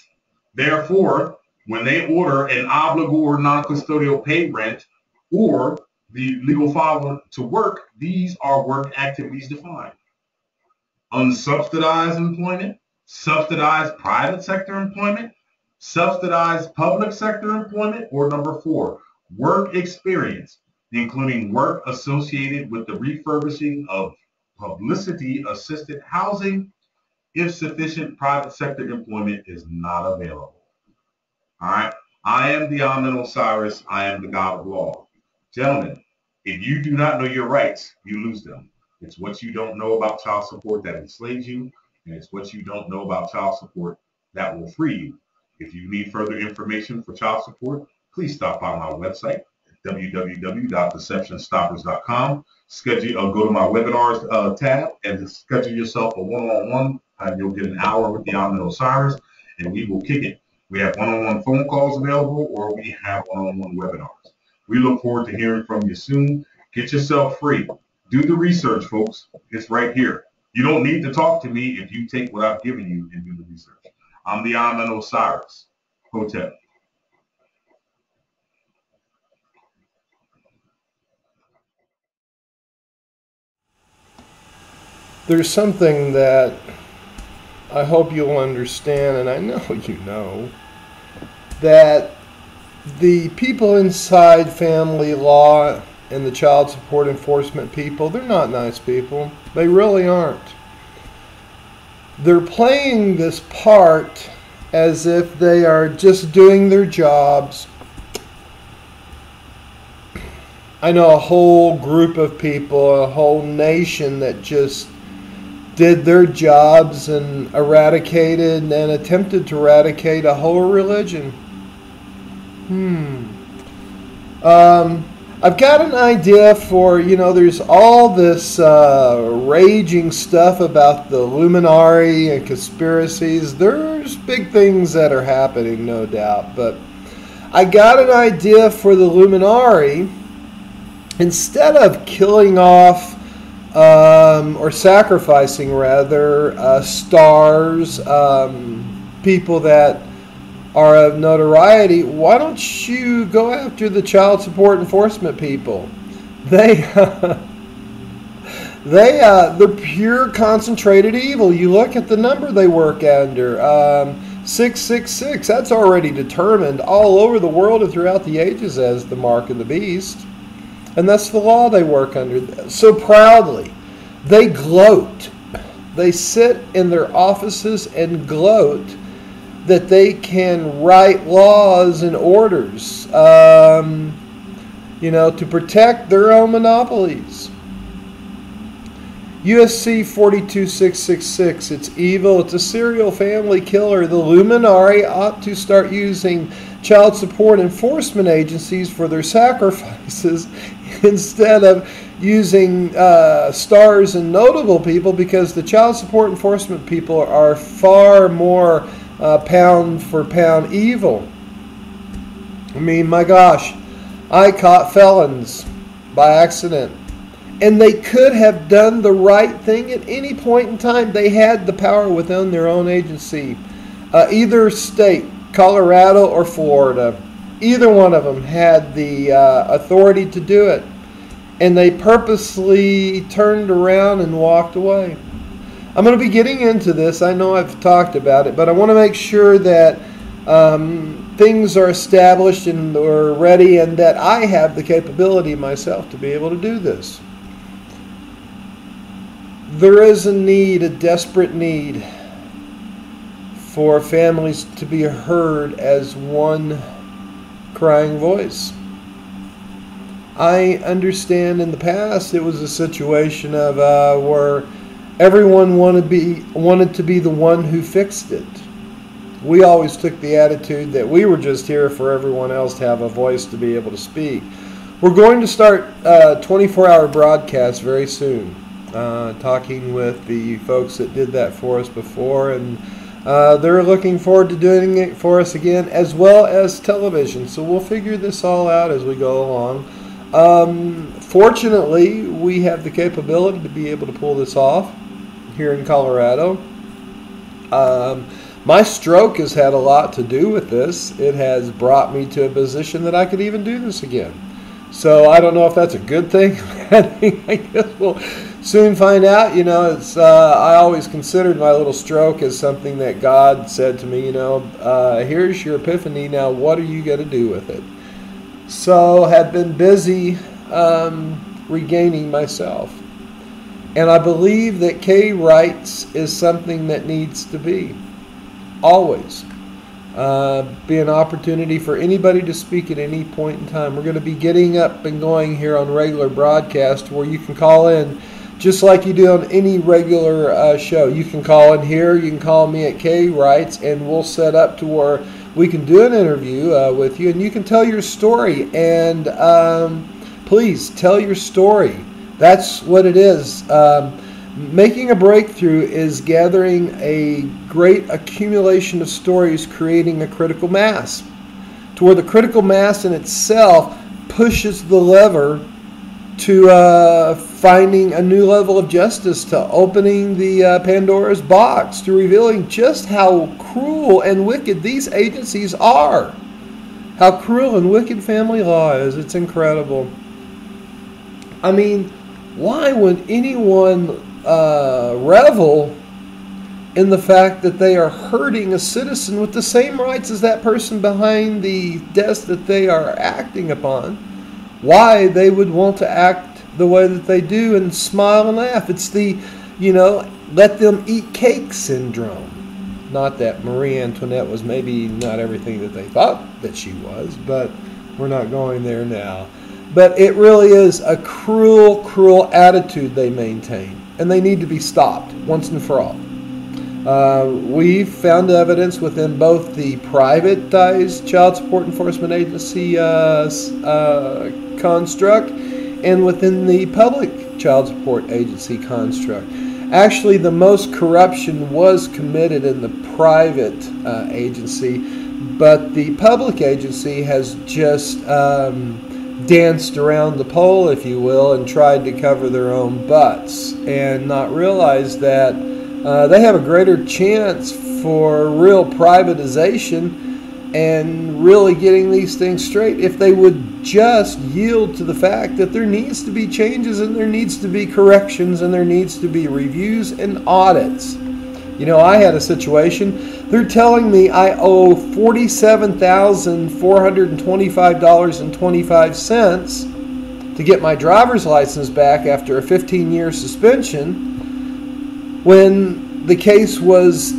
Therefore, when they order an obligor non-custodial pay rent or the legal father to work, these are work activities defined. Unsubsidized employment, subsidized private sector employment, subsidized public sector employment, or number 4, work experience, including work associated with the refurbishing of publicity-assisted housing if sufficient private sector employment is not available. All right. I am the Amen Osiris. I am the God of law. Gentlemen, if you do not know your rights, you lose them. It's what you don't know about child support that enslaves you, and it's what you don't know about child support that will free you. If you need further information for child support, please stop by my website, www.deceptionstoppers.com. Go to my webinars tab and schedule yourself a one-on-one, and you'll get an hour with the Amen Osiris, and we will kick it. We have one-on-one phone calls available, or we have one-on-one webinars. We look forward to hearing from you soon. Get yourself free. Do the research, folks. It's right here. You don't need to talk to me if you take what I've given you and do the research. I'm the Amen Osiris. Hotel. There's something that I hope you'll understand, and I know you know, that the people inside family law and the child support enforcement people, they're not nice people. They really aren't. They're playing this part as if they are just doing their jobs. I know a whole group of people, a whole nation that just did their jobs and eradicated and attempted to eradicate a whole religion. I've got an idea for, there's all this raging stuff about the Illuminati and conspiracies. There's big things that are happening, no doubt. But I got an idea for the Illuminati. Instead of killing off or sacrificing, rather, stars, people that are of notoriety, why don't you go after the child support enforcement people? They're pure concentrated evil. You look at the number they work under, 666. That's already determined all over the world and throughout the ages as the mark of the beast. And that's the law they work under. So proudly, they gloat. They sit in their offices and gloat that they can write laws and orders, to protect their own monopolies. USC 42666, it's evil. It's a serial family killer. The Illuminati ought to start using child support enforcement agencies for their sacrifices instead of using stars and notable people, because the child support enforcement people are far more pound for pound evil. I mean, my gosh, I caught felons by accident. And they could have done the right thing at any point in time. They had the power within their own agency. Either state, Colorado or Florida, either one of them had the authority to do it. And they purposely turned around and walked away. I'm going to be getting into this. I know I've talked about it, but I want to make sure that things are established and are ready, and that I have the capability myself to be able to do this. There is a need, a desperate need, for families to be heard as one crying voice. I understand in the past it was a situation of where everyone wanted to be the one who fixed it. We always took the attitude that we were just here for everyone else to have a voice to be able to speak. We're going to start 24-hour broadcasts very soon, talking with the folks that did that for us before, and they're looking forward to doing it for us again, as well as television. So we'll figure this all out as we go along. Fortunately, we have the capability to be able to pull this off here in Colorado. My stroke has had a lot to do with this. It has brought me to a position that I could even do this again. So I don't know if that's a good thing. I guess we'll soon find out. You know, it's I always considered my little stroke as something that God said to me, you know, here's your epiphany. Now what are you going to do with it? So have been busy regaining myself. And I believe that K rights is something that needs to be. Always. Be an opportunity for anybody to speak at any point in time. We're going to be getting up and going here on regular broadcast where you can call in just like you do on any regular show. You can call in here, you can call me at K Rights, and we'll set up to where we can do an interview with you, and you can tell your story. And please tell your story. That's what it is. Making a breakthrough is gathering a great accumulation of stories, creating a critical mass, to where the critical mass in itself pushes the lever to finding a new level of justice, to opening the Pandora's box, to revealing just how cruel and wicked these agencies are. How cruel and wicked family law is. It's incredible. I mean, why would anyone revel in the fact that they are hurting a citizen with the same rights as that person behind the desk that they are acting upon? Why they would want to act the way that they do and smile and laugh? It's the, you know, let them eat cake syndrome. Not that Marie Antoinette was maybe not everything that they thought that she was, but we're not going there now. But it really is a cruel, cruel attitude they maintain, and they need to be stopped once and for all. We've found evidence within both the privatized child support enforcement agency construct and within the public child support agency construct. Actually, the most corruption was committed in the private agency, but the public agency has just danced around the pole, if you will, and tried to cover their own butts and not realize that they have a greater chance for real privatization and really getting these things straight if they would just yield to the fact that there needs to be changes and there needs to be corrections and there needs to be reviews and audits. You know, I had a situation. They're telling me I owe $47,425.25 to get my driver's license back after a 15-year suspension, when the case was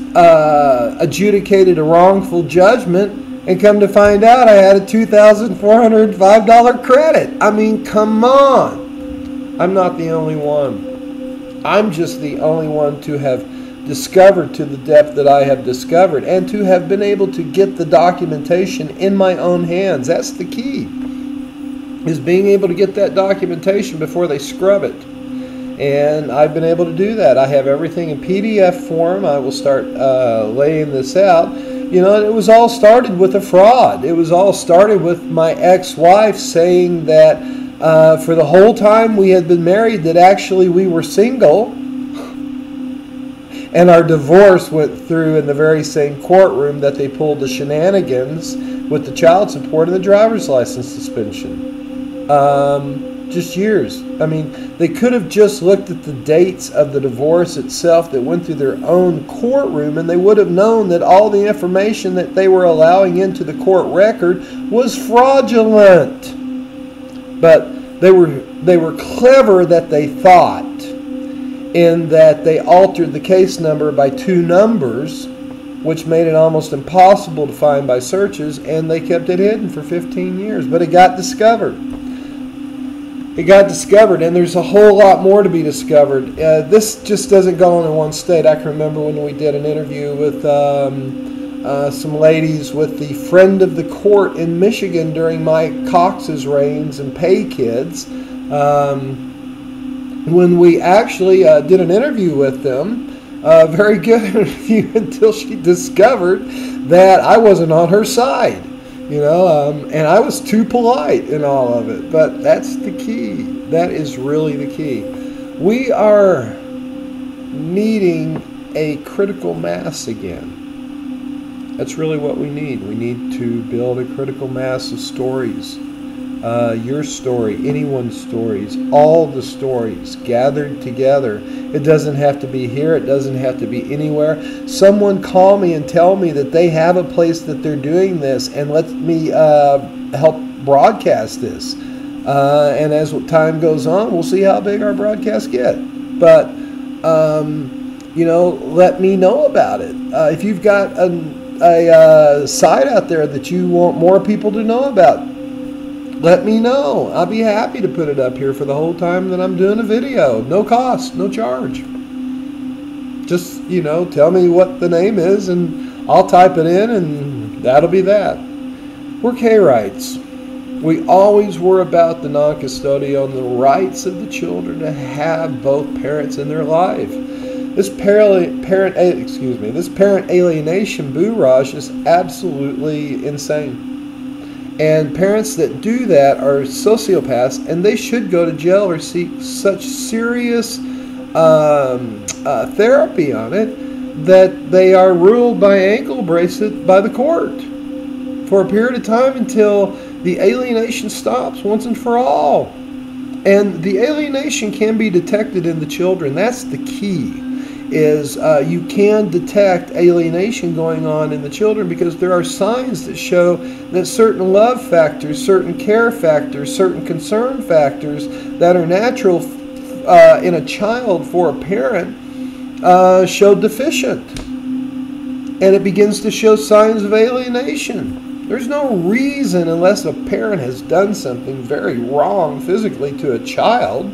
adjudicated a wrongful judgment, and come to find out I had a $2,405 credit. I mean, come on. I'm not the only one. I'm just the only one to have discovered to the depth that I have discovered, and to have been able to get the documentation in my own hands. That's the key. is being able to get that documentation before they scrub it. And I've been able to do that. I have everything in PDF form. I will start laying this out. You know, it was all started with a fraud. It was all started with my ex-wife saying that for the whole time we had been married that actually we were single. And our divorce went through in the very same courtroom that they pulled the shenanigans with the child support and the driver's license suspension. Just years. I mean, they could have just looked at the dates of the divorce itself that went through their own courtroom, and they would have known that all the information that they were allowing into the court record was fraudulent. But they were clever that they thought, in that they altered the case number by 2 numbers, which made it almost impossible to find by searches, and they kept it hidden for 15 years. But it got discovered. It got discovered, and there's a whole lot more to be discovered. This just doesn't go on in one state. I can remember when we did an interview with some ladies with the friend of the court in Michigan during Mike Cox's reigns and pay kids. When we actually did an interview with them, a very good interview until she discovered that I wasn't on her side. You know, and I was too polite in all of it. But that's the key. That is really the key. We are needing a critical mass again. That's really what we need. We need to build a critical mass of stories. Your story, anyone's stories, all the stories gathered together. It doesn't have to be here. It doesn't have to be anywhere. Someone call me and tell me that they have a place that they're doing this, and let me help broadcast this. And as time goes on, we'll see how big our broadcasts get. But, you know, let me know about it. If you've got a site out there that you want more people to know about, let me know. I'll be happy to put it up here for the whole time that I'm doing a video. No cost, no charge. Just, you know, tell me what the name is and I'll type it in and that'll be that. We're K-Rights. We always were about the non-custodial and the rights of the children to have both parents in their life. This parent alienation bourrage is absolutely insane. And parents that do that are sociopaths, and they should go to jail or seek such serious therapy on it that they are ruled by ankle bracelet by the court for a period of time until the alienation stops once and for all. And the alienation can be detected in the children. That's the key. Is you can detect alienation going on in the children because there are signs that show that certain love factors, certain care factors, certain concern factors that are natural in a child for a parent show deficient. And it begins to show signs of alienation. There's no reason, unless a parent has done something very wrong physically to a child,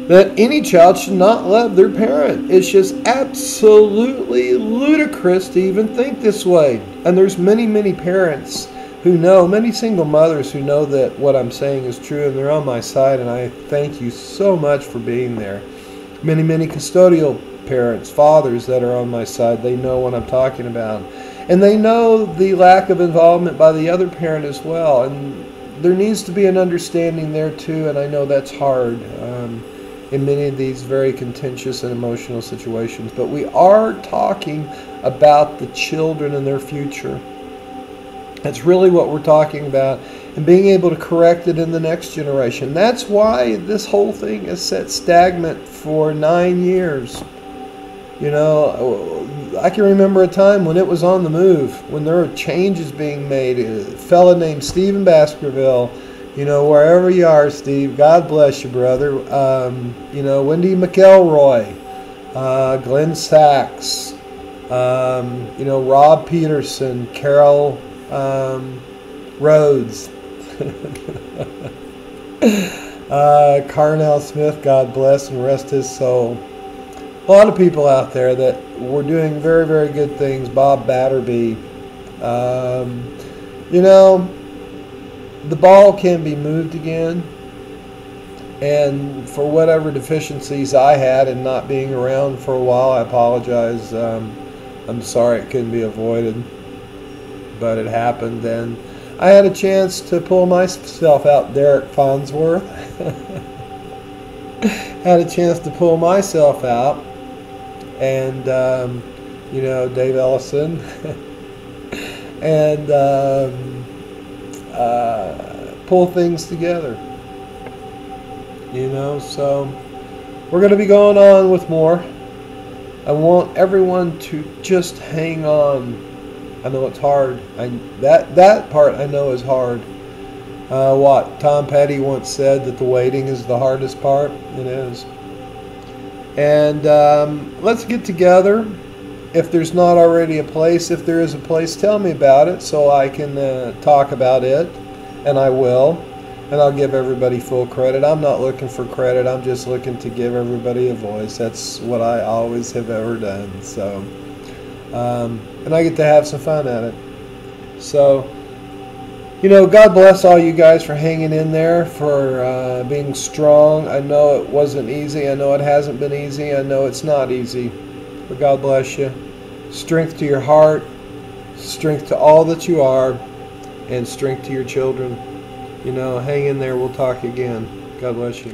that any child should not love their parent. It's just absolutely ludicrous to even think this way. And there's many, many parents who know, many single mothers who know that what I'm saying is true, and they're on my side, and I thank you so much for being there. Many, many custodial parents, fathers that are on my side, they know what I'm talking about. And they know the lack of involvement by the other parent as well. And there needs to be an understanding there too, and I know that's hard. In many of these very contentious and emotional situations. But we are talking about the children and their future. That's really what we're talking about. And being able to correct it in the next generation. That's why this whole thing is set stagnant for 9 years. You know, I can remember a time when it was on the move, when there were changes being made. A fella named Stephen Baskerville, you know, wherever you are, Steve, God bless you, brother. You know, Wendy McElroy, Glenn Sachs, you know, Rob Peterson, Carol Rhodes, Carnell Smith, God bless and rest his soul. A lot of people out there that were doing very, very good things. Bob Batterby, you know, the ball can be moved again. And for whatever deficiencies I had in not being around for a while, I apologize. I'm sorry it couldn't be avoided, but it happened. And I had a chance to pull myself out, Derek Farnsworth. Had a chance to pull myself out, and Dave Ellison, and pull things together. So we're going to be going on with more. I want everyone to just hang on. I know it's hard. That part I know is hard. Tom Petty once said that the waiting is the hardest part. It is. And let's get together. If there's not already a place, if there is a place, tell me about it so I can talk about it, and I will. And I'll give everybody full credit. I'm not looking for credit. I'm just looking to give everybody a voice. That's what I always have ever done. So, and I get to have some fun at it. So, God bless all you guys for hanging in there, for being strong. I know it wasn't easy. I know it hasn't been easy. I know it's not easy. But God bless you. Strength to your heart, strength to all that you are, and strength to your children. Hang in there. We'll talk again. God bless you.